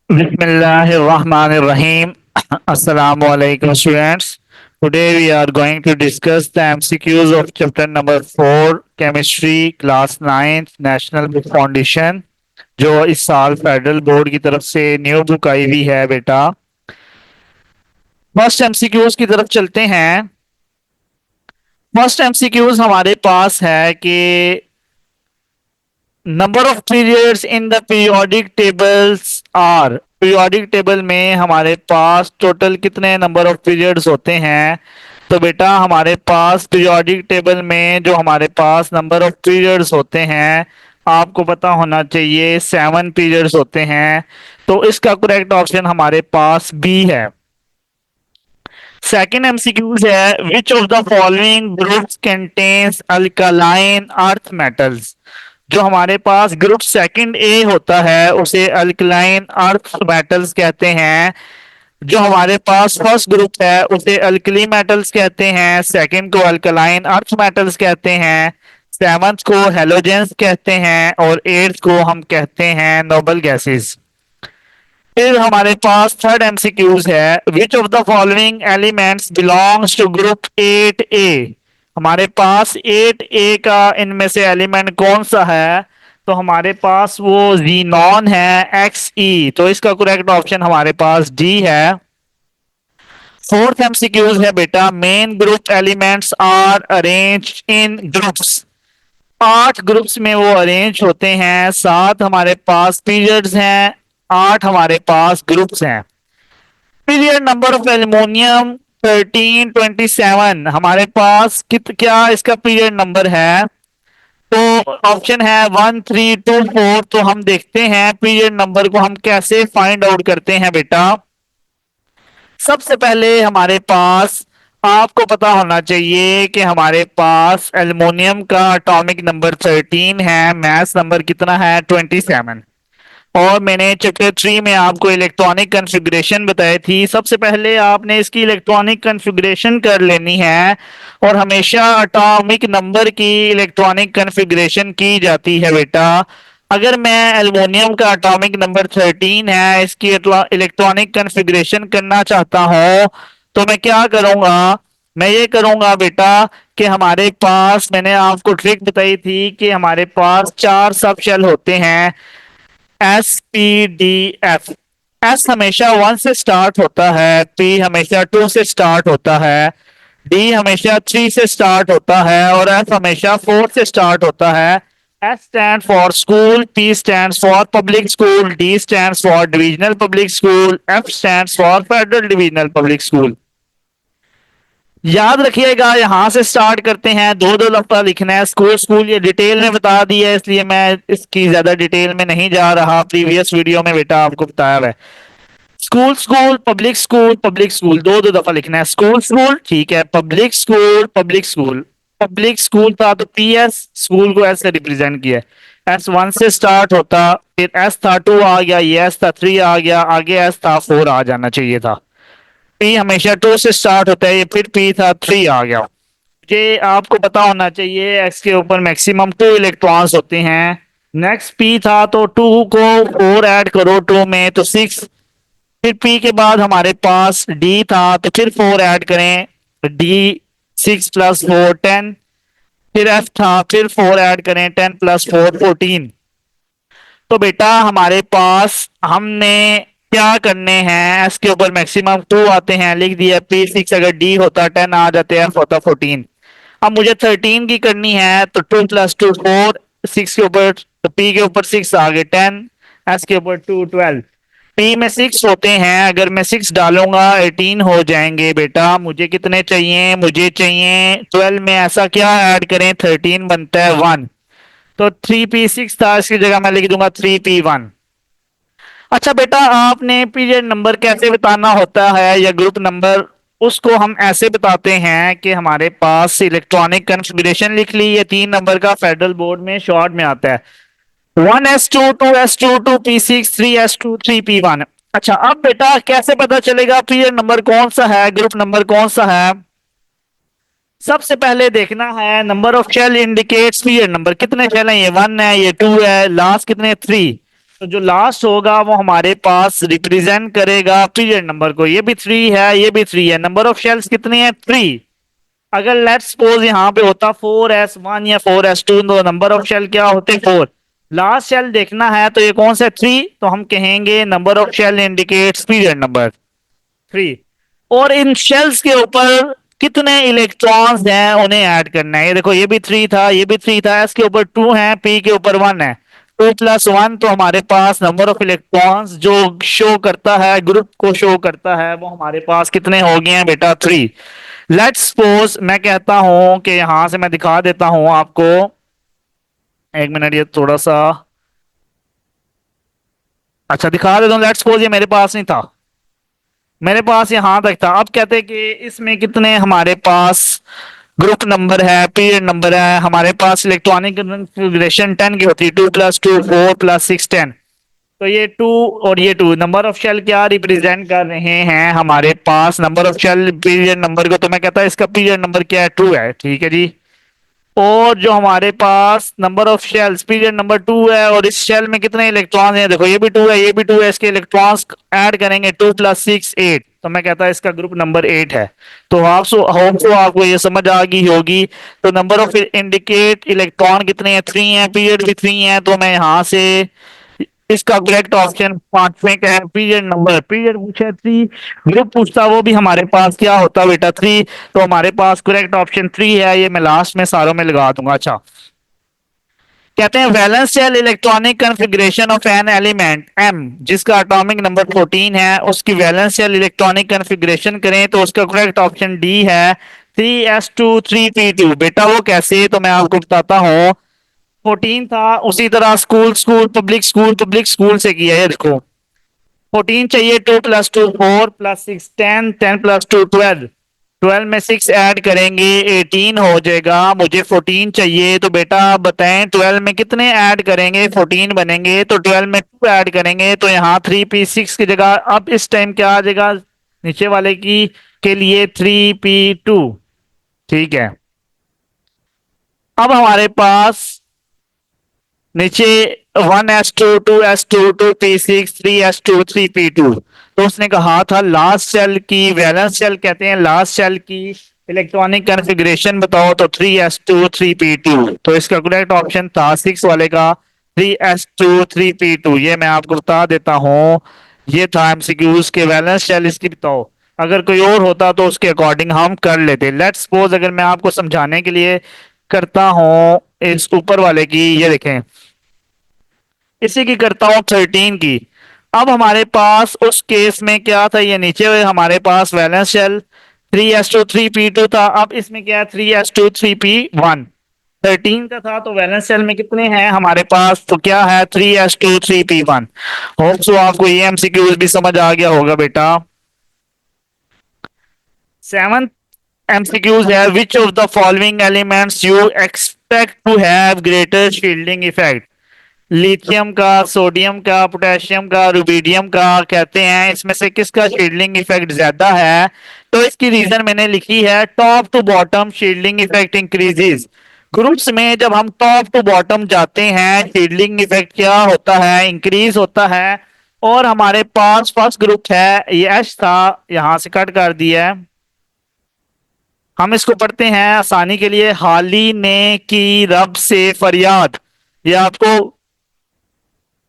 Bismillahirrahmanirrahim. Assalamu alaikum students. Today we are going to discuss the MCQs of chapter number 4 Chemistry Class 9 National Book Foundation जो इस साल federal board की तरफ से new book आई हुई है बेटा। फर्स्ट एमसीक्यूज की तरफ चलते हैं। फर्स्ट एमसीक्यूज हमारे पास है कि number of periods in the periodic tables are. Periodic table में हमारे पास टोटल कितने नंबर ऑफ पीरियड्स होते हैं। तो बेटा हमारे पास पीरियोडिक टेबल में जो हमारे पास नंबर ऑफ पीरियड्स होते हैं आपको पता होना चाहिए 7 पीरियड्स होते हैं। तो इसका करेक्ट ऑप्शन हमारे पास बी है। सेकेंड एमसीक्यूज है which of the following groups contains alkaline earth metals. जो हमारे पास ग्रुप सेकंड ए होता है उसे अल्कलाइन अर्थ मेटल्स कहते हैं। जो हमारे पास फर्स्ट ग्रुप है उसे अल्कली मेटल्स कहते हैं, सेकंड को अल्कलाइन अर्थ मेटल्स कहते हैं, सेवंथ को हेलोजेंस कहते हैं और एट्थ को हम कहते हैं नोबल गैसेस। फिर हमारे पास थर्ड एमसीक्यूज है which of the following elements belongs to group 8A। हमारे पास 8A का इनमें से एलिमेंट कौन सा है। तो हमारे पास वो जीनॉन है Xe। तो इसका करेक्ट ऑप्शन हमारे पास डी है। फोर्थ एमसीक्यूज है बेटा main group elements are arrange in groups. 8 groups में वो अरेंज होते हैं। 7 हमारे पास पीरियड्स हैं, 8 हमारे पास ग्रुप्स हैं। पीरियड नंबर ऑफ एल्युमिनियम 1327 हमारे पास क्या इसका पीरियड नंबर है। तो ऑप्शन है 1324। तो हम देखते हैं पीरियड नंबर को हम कैसे फाइंड आउट करते हैं बेटा। सबसे पहले हमारे पास आपको पता होना चाहिए कि हमारे पास एल्युमिनियम का एटॉमिक नंबर 13 है, मास नंबर कितना है 27। और मैंने चैप्टर 3 में आपको इलेक्ट्रॉनिक कॉन्फ़िगरेशन बताई थी। सबसे पहले आपने इसकी इलेक्ट्रॉनिक कॉन्फ़िगरेशन कर लेनी है और हमेशा एटॉमिक नंबर की इलेक्ट्रॉनिक कॉन्फ़िगरेशन की जाती है बेटा। अगर मैं एल्युमिनियम का एटॉमिक नंबर 13 है इसकी इलेक्ट्रॉनिक कॉन्फ़िगरेशन करना चाहता हूं तो मैं क्या करूंगा। मैं ये करूंगा बेटा कि हमारे पास मैंने आपको ट्रिक बताई थी कि हमारे पास 4 सब शेल होते हैं SPDF। एस हमेशा 1 से स्टार्ट होता है, पी हमेशा 2 से स्टार्ट होता है, डी हमेशा 3 से स्टार्ट होता है और एफ हमेशा 4 से स्टार्ट होता है। S stands for school, P stands for public school, D stands for divisional public school, F stands for federal divisional public school। याद रखिएगा यहां से स्टार्ट करते हैं, दो दो दफा लिखना है। स्कूल स्कूल ये डिटेल में बता दिया है इसलिए मैं इसकी ज्यादा डिटेल में नहीं जा रहा, प्रीवियस वीडियो में बेटा आपको बताया है। स्कूल स्कूल पब्लिक स्कूल दो दो दफा लिखना है। स्कूल स्कूल ठीक है, public school public school. Public school था तो PS स्कूल को एस से रिप्रेजेंट किया। S1 से स्टार्ट होता, फिर S था 2 आ गया, ये S था 3 आ गया, आगे S था 4 आ जाना चाहिए था। P हमेशा 2 से स्टार्ट होता है, ये फिर P था 3 आ गया। ये आपको पता होना चाहिए S के ऊपर मैक्सिमम 2 इलेक्ट्रॉन्स होते हैं। नेक्स्ट P था तो 2 को 4 ऐड करो 2 में तो 6। फिर P के बाद हमारे पास D था तो फिर 4 ऐड करें, D 6 प्लस 4 10। फिर F था फिर 4 ऐड करें 10 प्लस 4 14। तो बेटा हमारे पास हमने क्या करने हैं, एस के ऊपर मैक्सिमम 2 आते हैं, लिख दिया P6। अगर D होता 10 आ जाते हैं, F होता 14। अब मुझे 13 की करनी है तो 2 प्लस 2 4, 6 के ऊपर तो P के ऊपर 6 आ गए 10, S के ऊपर 2 12। P में 6 होते हैं, अगर मैं 6 डालूंगा 18 हो जाएंगे बेटा। मुझे कितने चाहिए, मुझे चाहिए 12 में ऐसा क्या ऐड करें 13 बनता है 1। तो 3P6 था, इसकी जगह मैं लिख दूंगा 3P1। अच्छा बेटा आपने पीरियड नंबर कैसे बताना होता है या ग्रुप नंबर, उसको हम ऐसे बताते हैं कि हमारे पास इलेक्ट्रॉनिक कॉन्फ़िगरेशन लिख ली, ये 3 नंबर का फेडरल बोर्ड में शॉर्ट में आता है 1S2 2S2 2P6 3S2 3P1। अच्छा अब बेटा कैसे पता चलेगा पीरियड नंबर कौन सा है, ग्रुप नंबर कौन सा है। सबसे पहले देखना है number of shell indicates period number, कितने शेल हैं, ये 1 है, ये 2 है, लास्ट कितने 3। तो जो लास्ट होगा वो हमारे पास रिप्रेजेंट करेगा पीरियड नंबर को। ये भी थ्री है, ये भी थ्री है। नंबर ऑफ शेल्स कितने हैं? थ्री। अगर लेट्स सपोज यहाँ पे होता 4s1 या 4s2, तो नंबर ऑफ शेल क्या होते? फोर। लास्ट शेल देखना है तो ये कौन सा? थ्री। तो हम कहेंगे number of shell indicates period number three. और इन शेल्स के ऊपर कितने इलेक्ट्रॉन्स हैं उन्हें ऐड करना है। ये देखो, ये भी थ्री था, ये भी थ्री था, एस के ऊपर टू है, पी के ऊपर वन है। टू प्लस वन, तो हमारे पास नंबर ऑफ इलेक्ट्रॉन्स जो शो करता है, ग्रुप को शो करता है, वो हमारे पास कितने हो गए हैं बेटा? थ्री। लेट्स सपोज मैं कहता हूं कि यहां से मैं दिखा देता हूं आपको। एक मिनट, ये थोड़ा सा अच्छा दिखा देता हूं। लेट्स सपोज ये मेरे पास नहीं था, मेरे पास यहां तक था। अब कहते हैं कि इसमें कितने हमारे पास ग्रुप नंबर है, पीरियड नंबर है। हमारे पास इलेक्ट्रॉनिक कॉन्फ़िगरेशन 10 की होती है, 2+2 4 प्लस 6 10। तो ये टू और ये टू, नंबर ऑफ शेल क्या रिप्रेजेंट कर रहे हैं हमारे पास? Number of shell period number को। तो मैं कहता हूं इसका पीरियड नंबर क्या है? टू है, ठीक है जी। और जो हमारे पास number of shells period number two है, और इस शेल में कितने इलेक्ट्रॉन हैं? देखो, ये भी टू है, ये भी टू है, इसके इलेक्ट्रॉन्स ऐड करेंगे, टू प्लस सिक्स एट। तो मैं कहता है इसका ग्रुप नंबर एट है। तो आप होप सो आपको ये समझ आ गई होगी। तो नंबर ऑफ इंडिकेट इलेक्ट्रॉन कितने हैं? थ्री हैं, पीरियड भी थ्री हैं। तो मैं यहां से इसका करेक्ट ऑप्शन पांचवें का है, पीरियड नंबर। पीरियड पूछा थ्री, ग्रुप पूछता वो भी हमारे पास क्या होता बेटा? थ्री। तो हमारे पास करेक्ट ऑप्शन थ्री है। ये मैं लास्ट में सारों में लगा दूंगा। अच्छा, कहते हैं valence shell electronic configuration of an element M जिसका एटॉमिक नंबर 14 है, उसकी वैलेंस शेल इलेक्ट्रॉनिक कॉन्फ़िगरेशन करें तो उसका करेक्ट ऑप्शन डी है, 3s2 3p2। बेटा वो कैसे? तो मैं आपको बताता हूँ। 14 था, उसी तरह स्कूल स्कूल पब्लिक स्कूल से किया है। देखो, 14 चाहिए, 2+2 4 प्लस 6 10, 10+2 12। 12 में 6 ऐड करेंगे 18 हो जाएगा। मुझे 14 चाहिए, तो बेटा आप बताएं 12 में कितने ऐड करेंगे? 14 बनेंगे। तो 12 में 2 ऐड करेंगे, तो यहाँ 3p6 की जगह अब इस टाइम क्या आ जाएगा नीचे वाले की के लिए? 3p2। ठीक है। अब हमारे पास नीचे 1s2 2s2 2p6 3s2 3p2। तो उसने कहा था लास्ट सेल की वैलेंस सेल, कहते हैं लास्ट सेल की इलेक्ट्रॉनिक कॉन्फ़िगरेशन बताओ, तो 3s2 3p2। तो इसका करेक्ट ऑप्शन था सिक्स वाले का, 3s2 3p2। ये मैं आपको बता देता हूँ, ये था एमसीक्यूज के वैलेंस सेल इसकी बताओ। अगर कोई और होता तो उसके अकॉर्डिंग हम कर लेते। लेट्स सपोज अगर मैं आपको समझाने के लिए करता हूँ इस ऊपर वाले की, ये देखें, इसी की करता हूं 13 की। अब हमारे पास उस केस में क्या था? ये नीचे हुए हमारे पास वैलेंस शेल 3s2 3p2 था। अब इसमें क्या है? 3s2 3p1। 13 का था, तो वैलेंस शेल में कितने हैं हमारे पास? तो क्या है? 3s2 3p1। होप सो आपको ये एमसीक्यूज भी समझ आ गया होगा बेटा। सेवंथ एमसीक्यूज है, which of the following elements you expect to have greater shielding effect? Lithium का, सोडियम का, पोटेशियम का, रुबिडियम का। कहते हैं इसमें से किसका शील्डिंग इफेक्ट ज्यादा है? तो इसकी रीजन मैंने लिखी है, top to bottom shielding effect increases. Groups में जब हम टॉप टू बॉटम जाते हैं, शील्डिंग इफेक्ट क्या होता है? इंक्रीज होता है। और हमारे पास फर्स्ट ग्रुप है, ये एच था, यहां से कट कर दिया है। हम इसको पढ़ते हैं आसानी के लिए, हाली ने की रब से फरियाद। ये आपको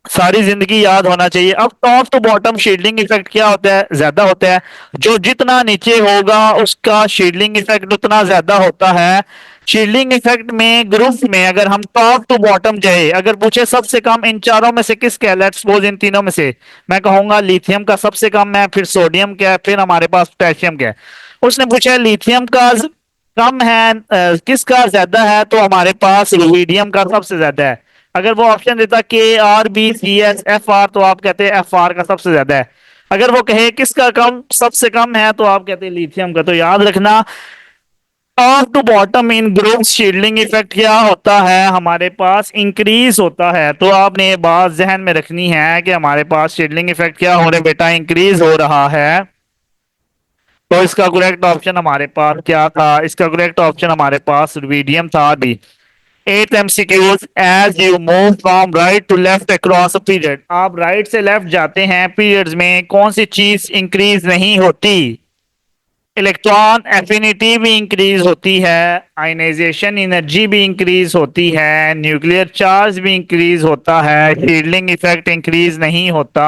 सारी जिंदगी याद होना चाहिए। अब टॉप टू बॉटम शेडलिंग इफेक्ट क्या होता है? ज्यादा होता है। जो जितना नीचे होगा उसका शेडलिंग इफेक्ट उतना ज्यादा होता है। शेडलिंग इफेक्ट में ग्रुप में अगर हम टॉप टू बॉटम जाए, अगर पूछे सबसे कम इन चारों में से किसका है, लेट्स सपोज इन तीनों में से, मैं कहूंगा लिथियम का सबसे कम है, फिर सोडियम का है, फिर हमारे पास पोटेशियम का है। उसने पूछा लिथियम का कम है, किसका ज्यादा है? तो हमारे पास रुबिडियम का सबसे ज्यादा है। अगर वो ऑप्शन देता KRBCSFR, तो आप कहते हैं FR का सबसे ज्यादा है। अगर वो कहे किसका कम सबसे कम है, तो आप कहते हैं लिथियम का। तो याद रखना, top to bottom in group shielding effect क्या होता है हमारे पास? इंक्रीज होता है। तो आपने ये बात जहन में रखनी है कि हमारे पास शील्डिंग इफेक्ट क्या हो रहे बेटा? इंक्रीज हो रहा है। तो इसका करेक्ट ऑप्शन हमारे पास क्या था? इसका करेक्ट ऑप्शन हमारे पास रुबिडियम था भी। Eight MCQs as you move from right to left across a period. आप राइट से लेफ्ट जाते हैं पीरियड्स में, कौन सी चीज इंक्रीज नहीं होती? इलेक्ट्रॉन एफिनिटी भी इंक्रीज होती है, आयनाइजेशन एनर्जी भी इंक्रीज होती है, न्यूक्लियर चार्ज भी इंक्रीज होता है, शील्डिंग इफेक्ट इंक्रीज नहीं होता।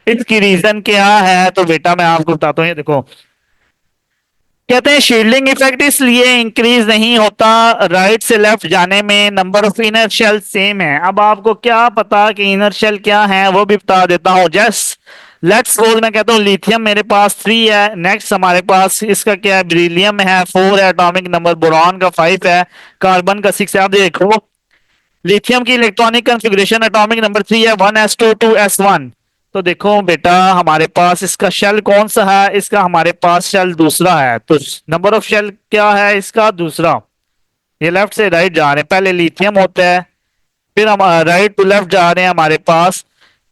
इसकी रीजन क्या है? तो बेटा मैं आपको बताता हूँ, ये देखो, कहते हैं शील्डिंग इफेक्ट इसलिए इंक्रीज नहीं होता राइट से लेफ्ट जाने में, number of inner shell same है। अब आपको क्या पता कि इनर शेल क्या है, वो भी बता देता हूँ। जस्ट लेट्स सपोज मैं कहता हूँ लिथियम मेरे पास 3 है, नेक्स्ट हमारे पास इसका क्या है, बेरिलियम है 4 है, एटॉमिक नंबर बोरॉन का 5 है, कार्बन का 6 है। आप देखो लिथियम की इलेक्ट्रॉनिक कॉन्फ़िगरेशन एटॉमिक नंबर 3 है, 1s2 2s1। तो देखो बेटा हमारे पास इसका शेल कौन सा है, इसका हमारे पास शेल दूसरा है, तो नंबर ऑफ शेल क्या है इसका, दूसरा। ये लेफ्ट से राइट जा रहे हैं, पहले लिथियम होता है, फिर हम राइट टू लेफ्ट जा रहे हैं हमारे पास,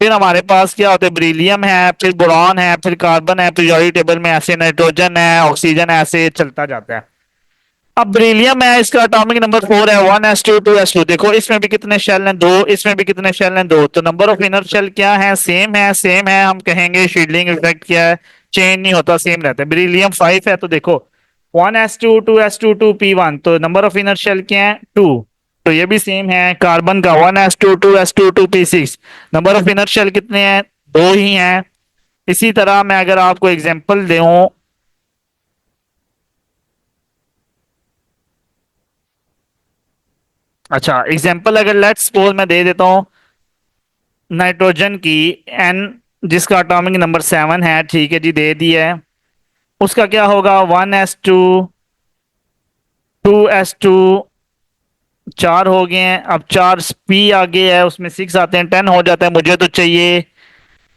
फिर हमारे पास क्या होता है, बेरिलियम है, फिर बोरॉन है, फिर कार्बन है, पीरियोडिक टेबल में ऐसे नाइट्रोजन है, ऑक्सीजन है, ऐसे चलता जाता है। अब बेरिलियम है, इसका एटॉमिक नंबर 4 है, 1s2 2s2। देखो इसमें भी कितने शेल हैं, दो, इसमें भी कितने शेल हैं, दो। तो नंबर ऑफ इनर शेल क्या है, सेम है, सेम है। हम कहेंगे शील्डिंग इफेक्ट क्या है, चेंज नहीं होता, सेम रहता है। बेरिलियम 5 है, तो देखो 1s2 2s2 2p1, तो नंबर ऑफ इनर शेल क्या है, 2। तो ये भी सेम है। कार्बन का 1s2 2s2 2p6, number of inner shell कितने हैं, दो ही हैं। इसी तरह मैं अगर आपको एग्जांपल दूं, अच्छा एग्जांपल अगर लेट्स सपोज मैं दे देता हूँ नाइट्रोजन की, एन जिसका एटॉमिक नंबर 7 है, ठीक है जी, दे दिया है। उसका क्या होगा, 1s2 2s2, चार हो गए हैं। अब चार पी आगे है, उसमें 6 आते हैं, 10 हो जाता है। मुझे तो चाहिए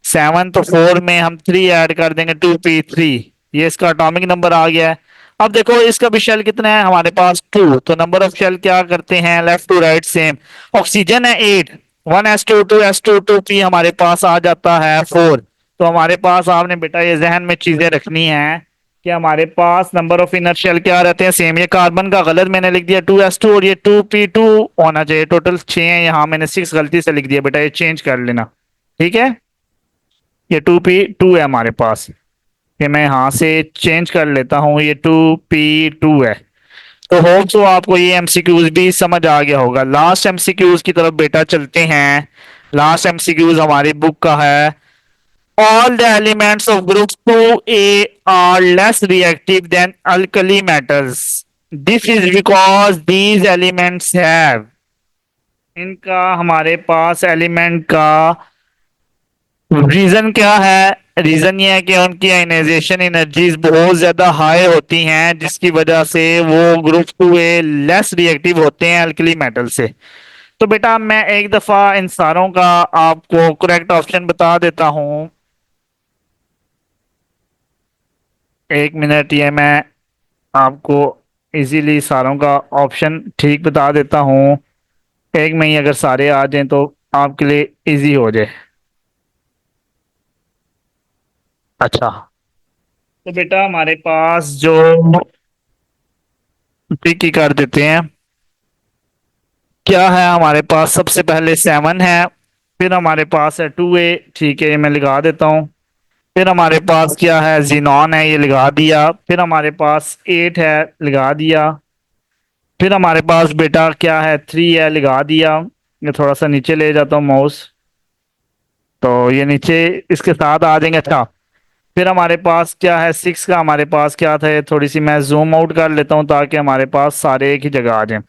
7, तो 4 में हम 3 ऐड कर देंगे, 2p3। ये इसका एटॉमिक नंबर आ गया है। अब देखो इसका भी शेल कितना है हमारे पास, 2। तो नंबर ऑफ शेल क्या करते हैं, left to right same. Oxygen है 8, 1s2 2s2 2p हमारे पास आ जाता है 4। तो हमारे पास आपने बेटा ये जहन में चीजें रखनी है कि हमारे पास नंबर ऑफ इनर शेल क्या रहते हैं, सेम। ये कार्बन का गलत मैंने लिख दिया 2s2, और ये 2p2 होना चाहिए। टोटल 6 है, यहाँ मैंने 6 गलती से लिख दिया बेटा, ये चेंज कर लेना, ठीक है। ये 2p2 है हमारे पास, ये मैं यहाँ से चेंज कर लेता हूँ, ये 2p2 है। तो होप सो आपको ये एमसीक्यूज भी समझ आ गया होगा। लास्ट एमसीक्यूज की तरफ बेटा चलते हैं। लास्ट एमसीक्यूज हमारी बुक का है, all the elements of group 2a are less reactive than alkali metals. This is because these elements have, इनका हमारे पास एलिमेंट का रीजन क्या है, रीजन ये है कि उनकी आयनाइजेशन एनर्जीज बहुत ज्यादा हाई होती हैं, जिसकी वजह से वो ग्रुप 2a लेस रिएक्टिव होते हैं अल्कली मेटल से। तो बेटा मैं एक दफा इन सारों का आपको करेक्ट ऑप्शन बता देता हूँ, एक मिनट, ये मैं आपको इजीली सारों का ऑप्शन ठीक बता देता हूँ। एक में ही अगर सारे आ जाएं तो आपके लिए इजी हो जाए। अच्छा, तो बेटा हमारे पास जो टिक ही कर देते हैं, क्या है हमारे पास, सबसे पहले 7 है, फिर हमारे पास है 2a, ठीक है ये मैं लगा देता हूँ। फिर हमारे पास क्या है, जीनॉन है, ये लगा दिया। फिर हमारे पास 8 है, लगा दिया। फिर हमारे पास बेटा क्या है, 3 है, लगा दिया। ये थोड़ा सा नीचे ले जाता हूँ माउस, तो ये नीचे इसके साथ आ जाएंगे। अच्छा, फिर हमारे पास क्या है, 6 का हमारे पास क्या था, ये थोड़ी सी मैं जूम आउट कर लेता हूँ ताकि हमारे पास सारे एक ही जगह आ जाएं।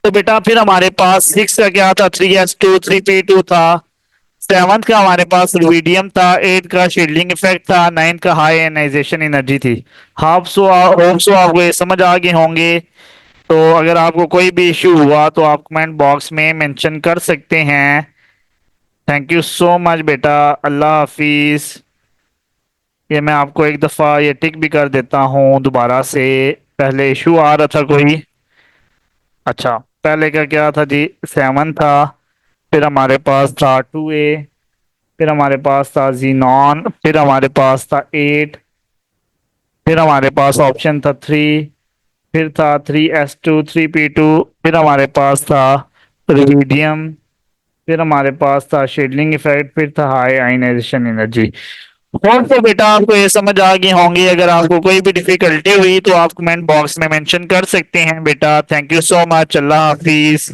तो बेटा फिर हमारे पास 6 का क्या था, 3s2 3p2 था। 7 का हमारे पास रुबिडियम था। 8 का शील्डिंग इफेक्ट था। 9 का हाई आयनाइजेशन एनर्जी थी। होप सो आपको ये समझ आ गए होंगे। तो अगर आपको कोई भी इश्यू हुआ तो आप कमेंट बॉक्स में मेंशन कर सकते हैं। थैंक यू सो मच बेटा, अल्लाह हाफिज। ये मैं आपको एक दफ़ा ये टिक भी कर देता हूँ दोबारा से, पहले इशू आ रहा था कोई। अच्छा, पहले का क्या था जी, 7 था, फिर हमारे पास था 2a, फिर हमारे पास था जीनॉन, फिर हमारे पास था 8, फिर हमारे पास ऑप्शन था 3, फिर था 3s2 3p2, फिर हमारे पास था रिविडियम, फिर हमारे पास था शेडलिंग इफेक्ट, फिर था हाई आयनाइजेशन एनर्जी। होप तो बेटा आपको ये समझ आ गई होंगी। अगर आपको कोई भी डिफिकल्टी हुई तो आप कमेंट बॉक्स में मेंशन कर सकते हैं बेटा। Thank you so much. Allah Hafiz.